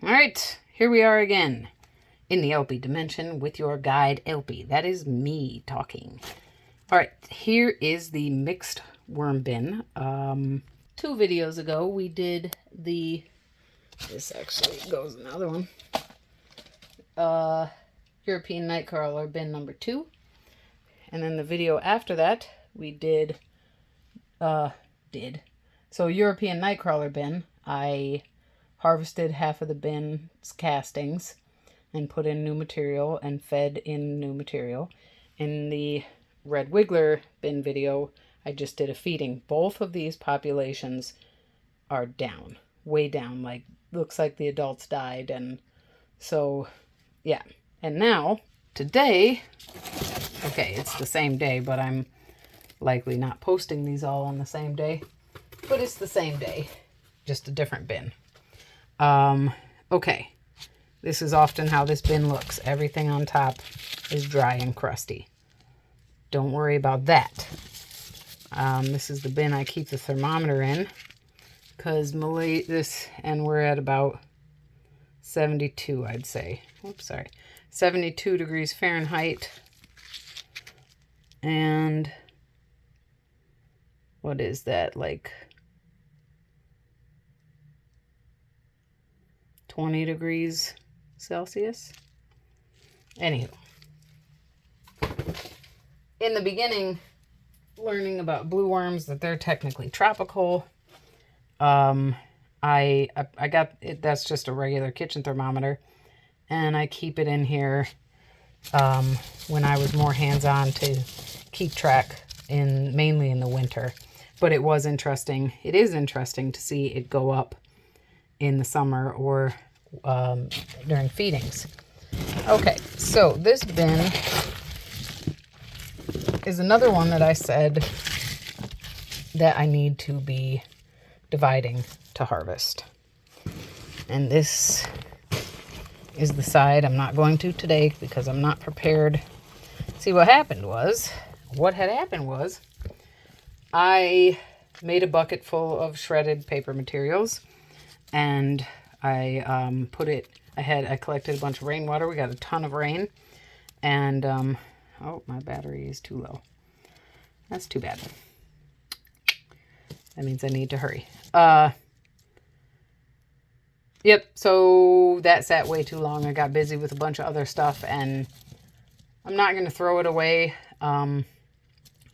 All right, here we are again in the theElpyDimension with your guide Elpy. That is me talking. All right, here is the mixed worm bin. 2 videos ago we did this actually goes another one. European Nightcrawler bin number 2. And then the video after that we did so European Nightcrawler bin, I harvested half of the bin's castings and put in new material and fed in new material. In the Red Wiggler bin video, I just did a feeding. Both of these populations are down, way down, like looks like the adults died. And so, yeah. And now, today, okay, it's the same day, but I'm likely not posting these all on the same day, but it's the same day, just a different bin. Okay, this is often how this bin looks. Everything on top is dry and crusty. Don't worry about that. This is the bin I keep the thermometer in, because and we're at about 72, I'd say. Oops, sorry. 72 degrees Fahrenheit. And what is that, like 20 degrees Celsius? Anywho, in the beginning, learning about blue worms, that they're technically tropical, I got it. That's just a regular kitchen thermometer, and I keep it in here when I was more hands-on to keep track mainly in the winter. But it was interesting. It is interesting to see it go up in the summer or during feedings. Okay, so this bin is another one that I said that I need to be dividing to harvest. And this is the side I'm not going to today because I'm not prepared. See, what had happened was I made a bucket full of shredded paper materials, and I I collected a bunch of rainwater. We got a ton of rain, and oh, my battery is too low. That's too bad. That means I need to hurry. Yep, so that sat way too long. I got busy with a bunch of other stuff, and I'm not going to throw it away. I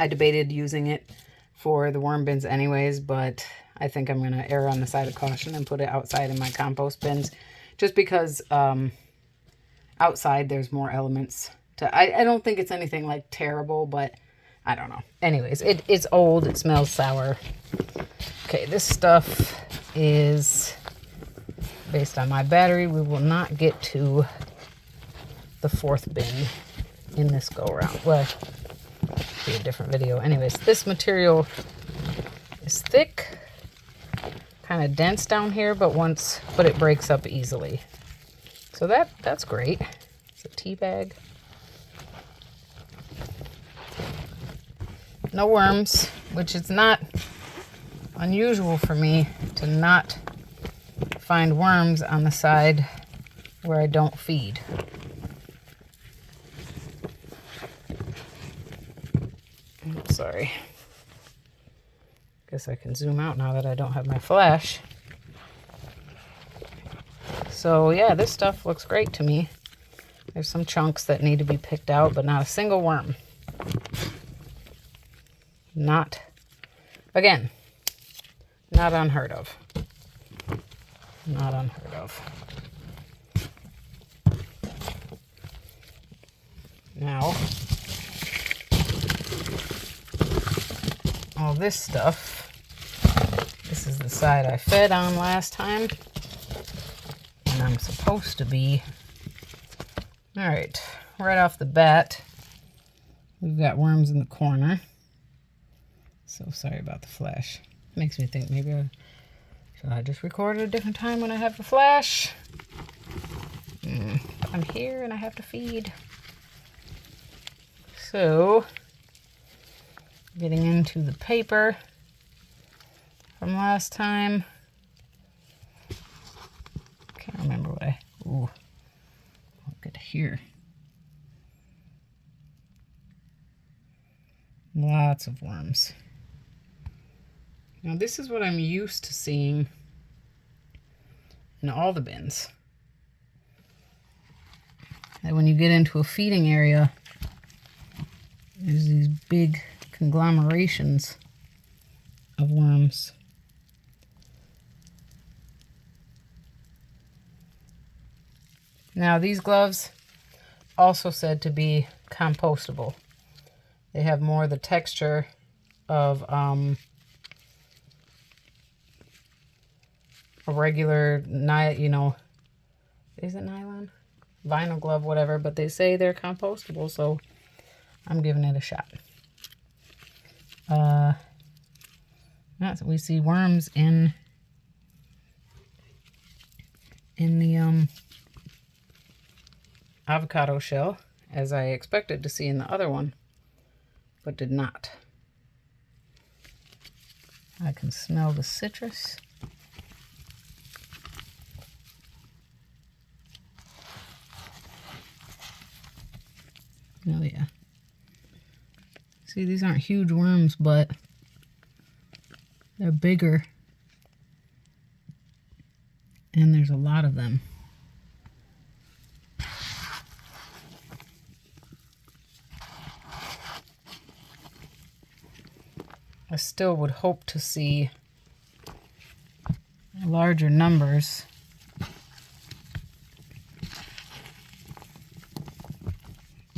debated using it for the worm bins anyways, but I think I'm going to err on the side of caution and put it outside in my compost bins, just because outside there's more elements to. I don't think it's anything like terrible, but I don't know. Anyways, it's old. It smells sour. Okay, this stuff is based on my battery. We will not get to the 4th bin in this go around. Well, be a different video. Anyways, this material is thick, kind of dense down here, but it breaks up easily. So that's great. It's a tea bag. No worms, which is not unusual for me to not find worms on the side where I don't feed. Oops, sorry. Guess I can zoom out now that I don't have my flash. So yeah, this stuff looks great to me. There's some chunks that need to be picked out, but not a single worm. Not unheard of. Not unheard of. Now, all this stuff, this is the side I fed on last time, and I'm supposed to be, all right, right off the bat, we've got worms in the corner. So sorry about the flash. Makes me think maybe should I just record at a different time when I have the flash? But I'm here and I have to feed. So, getting into the paper from last time. Can't remember what here. Lots of worms. Now this is what I'm used to seeing in all the bins. And when you get into a feeding area, there's these big conglomerations of worms. Now these gloves also said to be compostable. They have more the texture of a regular, you know, is it nylon? Vinyl glove, whatever, but they say they're compostable, so I'm giving it a shot. So we see worms in the avocado shell, as I expected to see in the other one, but did not. I can smell the citrus. Oh yeah. See, these aren't huge worms, but they're bigger. And there's a lot of them. I still would hope to see larger numbers.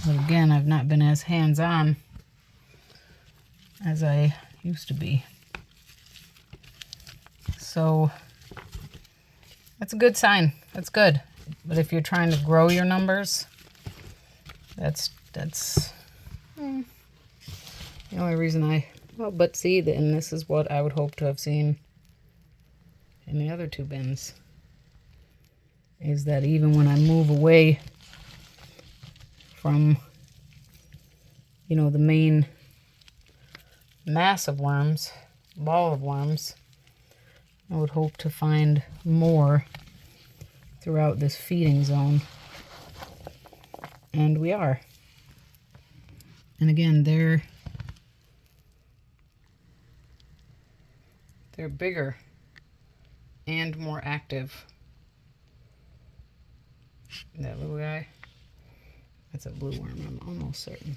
But again, I've not been as hands-on as I used to be. So that's a good sign. That's good. But if you're trying to grow your numbers, that's the only reason but see, and this is what I would hope to have seen in the other two bins, is that even when I move away from, you know, the main mass of worms, ball of worms, I would hope to find more throughout this feeding zone. And we are. And again, they're bigger and more active. That little guy, that's a blue worm, I'm almost certain.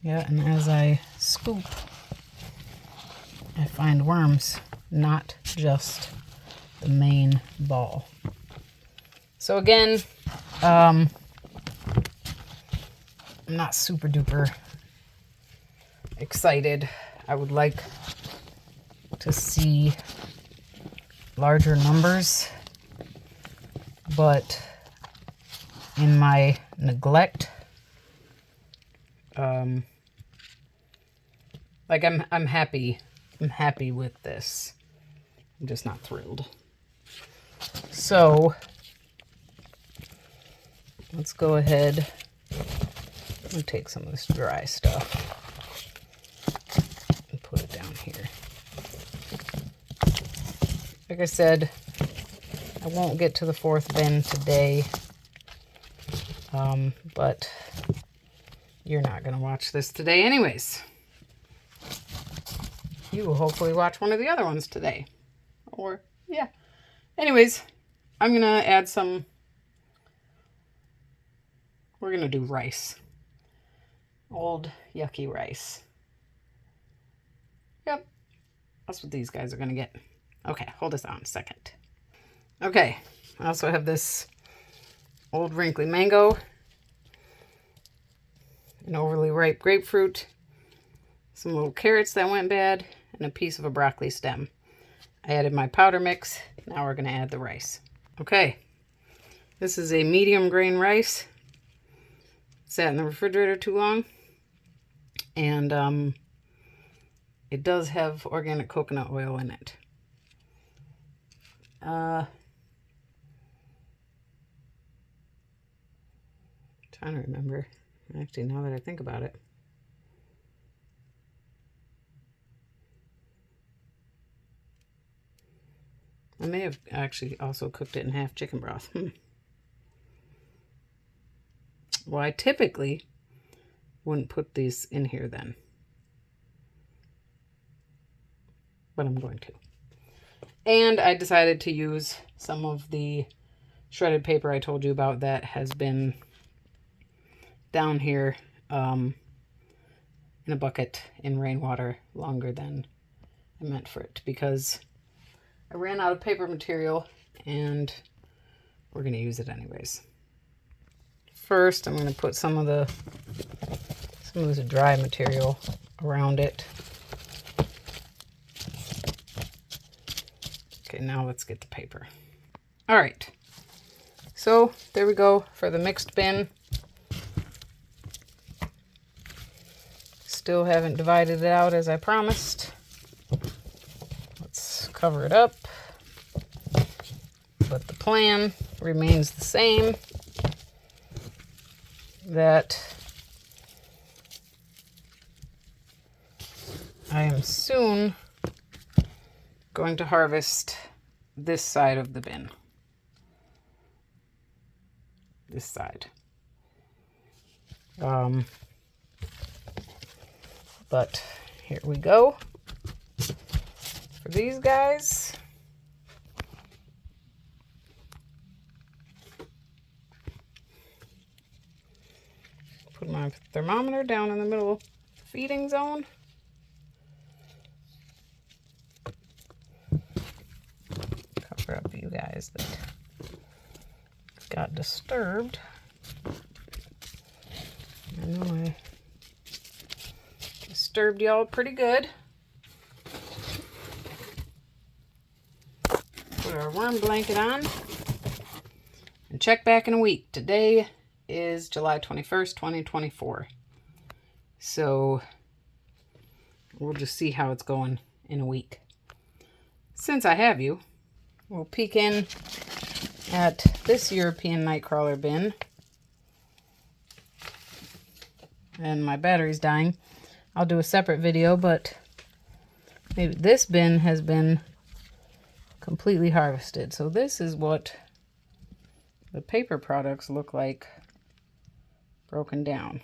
Yeah, and as I scoop, I find worms, not just the main ball. So again, I'm not super duper excited. I would like to see larger numbers, but in my neglect, like I'm happy with this. I'm just not thrilled. So let's go ahead and take some of this dry stuff and put it down here. Like I said, I won't get to the fourth bin today, but you're not going to watch this today anyways. You will hopefully watch one of the other ones today. Or, yeah. Anyways, I'm going to add some, we're going to do rice. Old, yucky rice. Yep. That's what these guys are going to get. Okay, hold this on a second. Okay, I also have this old wrinkly mango, an overly ripe grapefruit, some little carrots that went bad, and a piece of a broccoli stem. I added my powder mix. Now we're going to add the rice. Okay, this is a medium grain rice. Sat in the refrigerator too long. And it does have organic coconut oil in it. Trying to remember. Actually, now that I think about it. I may have actually also cooked it in half chicken broth. Well, I typically wouldn't put these in here then, but I'm going to. And I decided to use some of the shredded paper I told you about that has been down here in a bucket in rainwater longer than I meant for it, because I ran out of paper material and we're going to use it anyways. First, I'm going to put some of this dry material around it. Okay, now let's get the paper. All right, so there we go for the mixed bin. Still haven't divided it out as I promised. Let's cover it up. But the plan remains the same, that I am soon going to harvest this side of the bin. This side. But here we go. For these guys, put my thermometer down in the middle of the feeding zone. Cover up you guys that got disturbed. I know I disturbed y'all pretty good. Put our worm blanket on and check back in a week. Today is July 21st, 2024. So we'll just see how it's going in a week. Since I have you, we'll peek in at this European Nightcrawler bin. And my battery's dying. I'll do a separate video, but maybe this bin has been completely harvested. So this is what the paper products look like broken down.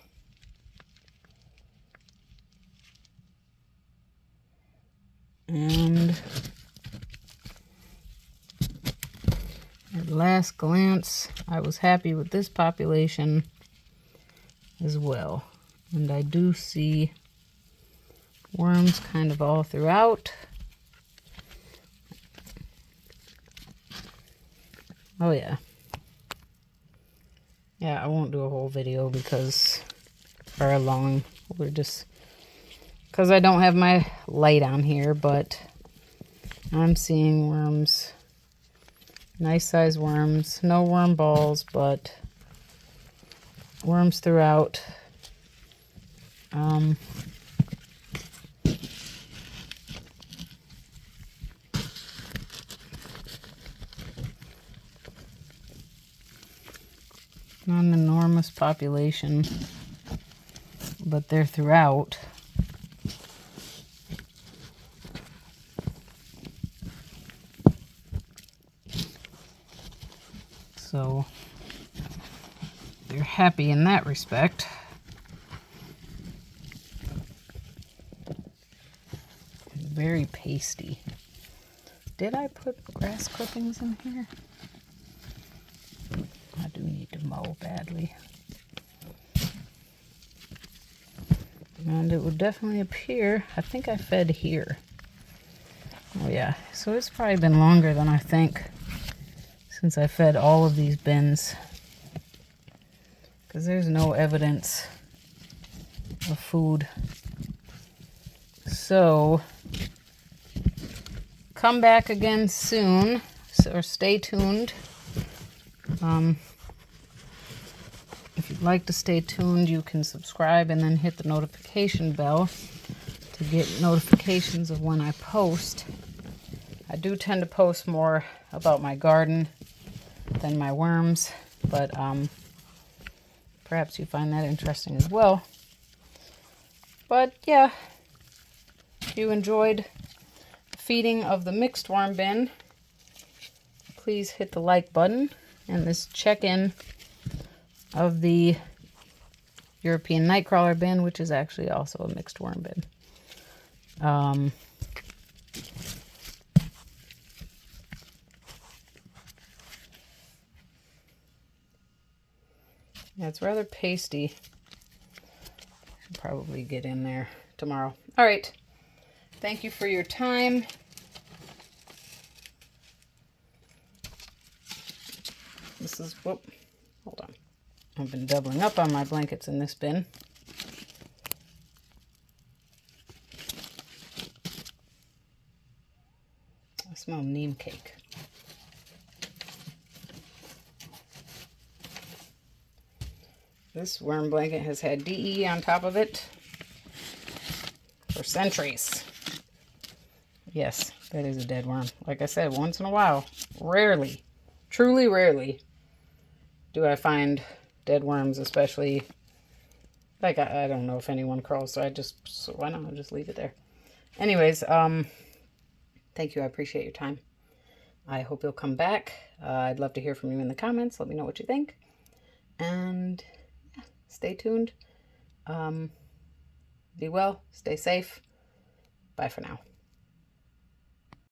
And at last glance, I was happy with this population as well. And I do see worms kind of all throughout. Oh yeah. Yeah, I won't do a whole video because, or a long, we're just, because I don't have my light on here, but I'm seeing worms, nice size worms, no worm balls, but worms throughout. Not an enormous population, but they're throughout. So they're happy in that respect. Very pasty. Did I put grass clippings in here? I do need to mow badly. And it would definitely appear, I think I fed here. Oh yeah, so it's probably been longer than I think since I fed all of these bins, because there's no evidence of food. So come back again soon, or stay tuned. If you'd like to stay tuned, you can subscribe and then hit the notification bell to get notifications of when I post. I do tend to post more about my garden than my worms, but perhaps you find that interesting as well. But yeah, if you enjoyed the feeding of the mixed worm bin, please hit the like button and this check-in of the European Nightcrawler bin, which is actually also a mixed worm bin. Yeah, it's rather pasty. I'll probably get in there tomorrow. All right. Thank you for your time. This is, whoop, hold on. I've been doubling up on my blankets in this bin. I smell neem cake. This worm blanket has had DE on top of it for centuries. Yes, that is a dead worm. Like I said, once in a while, rarely, truly rarely, do I find dead worms, especially, like, I don't know if anyone crawls, so why not? I'll just leave it there. Anyways, thank you. I appreciate your time. I hope you'll come back. I'd love to hear from you in the comments. Let me know what you think. And yeah, stay tuned. Be well. Stay safe. Bye for now.